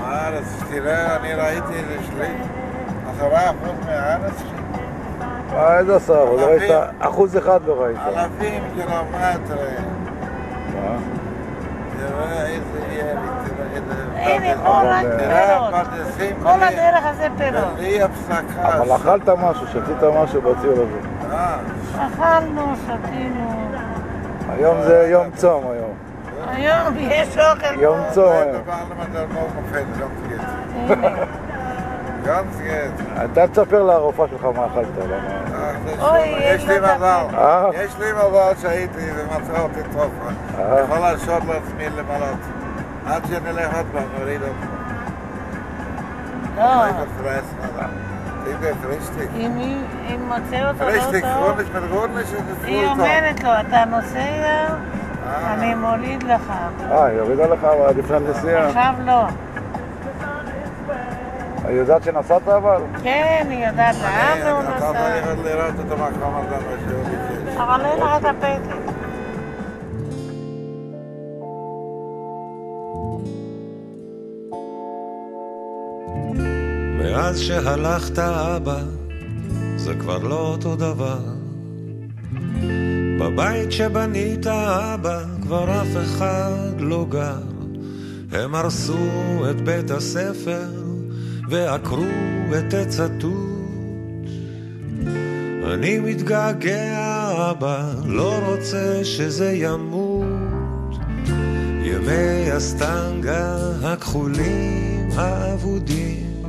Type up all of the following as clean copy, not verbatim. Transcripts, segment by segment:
הארץ, תראה, אני ראיתי לשלי 10% מהארץ שלי. איזה 10%? לא ראית? 1% לא ראית. אלפים קילומטרים. מה? תראה איזה ירי, תראה איזה... הנה, פה רק פירות. כל הדרך הזה פירות. בלי הפסקה. אבל אכלת משהו, שתית משהו בציור הזה. אכלנו, שתינו. היום זה יום צום היום. היום יש אוכל. יום צום היום. Ganz gut. אתה תספר לרופאה שלך מה אכלת, למה... יש לי מזל. יש לי מזל שהייתי ומצא אותי טוב. אני יכול להרשות לעצמי למלות. עד שנלך עוד פעם, נוריד עוד פעם. לא. Ich bin richtig. אם מוצא אותו Richtig, לא טוב, chronisch ist היא אומרת לו, אתה נוסע, אני מוליד לך. היא הורידה לך לפני הנסיעה? עכשיו לא. היא יודעת שנסעת אבל? כן, היא יודעת לאן והוא אתה נסע. צריך לראות את המקום הזה משהו ביקש. אבל אין לך את הפתק. מאז שהלכת אבא, זה כבר לא אותו דבר. בבית שבנית אבא, כבר אף אחד לא גר. הם הרסו את בית הספר, ועקרו את עץ התות. אני מתגעגע אבא, לא רוצה שזה ימות. ימי הסטנגה הכחולים האבודים,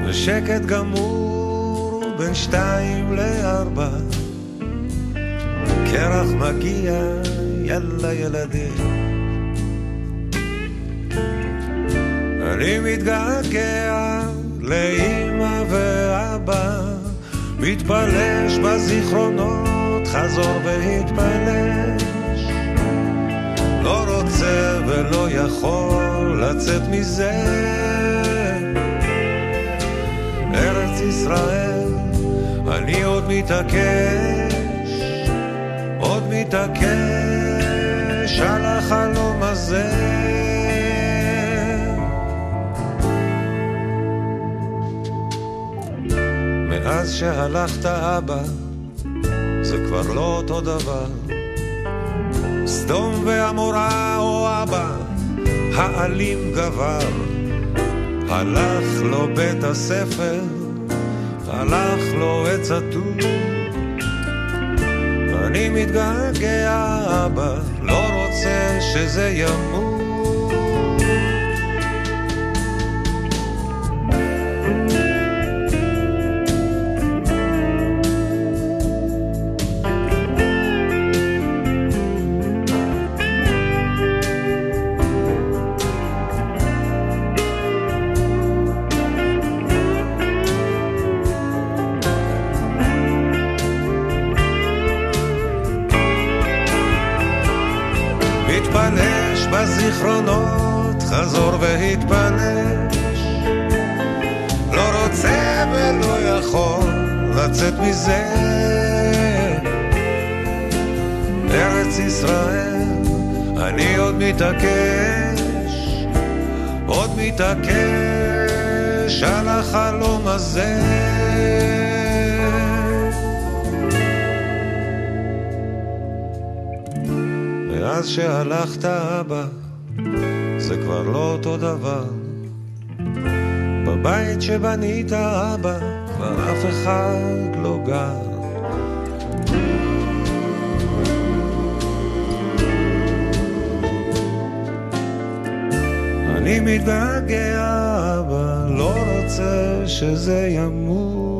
ושקט גמור בין 2 ל-4. קרח מגיע, יאללה ילדים. אני מתגעגע לאמא ואבא, מתפלש בזיכרונות, חזור והתפלש. לא רוצה ולא יכול לצאת מזה. ארץ ישראל, אני עוד מתעקש, עוד מתעקש על החלום הזה. מאז שהלכת אבא, זה כבר לא אותו דבר. סדום ועמורה או אבא, האלים גבר. הלך לו בית הספר, הלך לו עץ התות. אני מתגעגע אבא, לא רוצה שזה ימות. מתפלש בזיכרונות, חזור והתפלש. לא רוצה ולא יכול לצאת מזה. ארץ ישראל, אני עוד מתעקש, עוד מתעקש על החלום הזה. מאז שהלכת אבא, זה כבר לא אותו דבר. בבית שבנית אבא, כבר אף אחד לא גר. אני מתגעגע אבא, לא רוצה שזה ימות.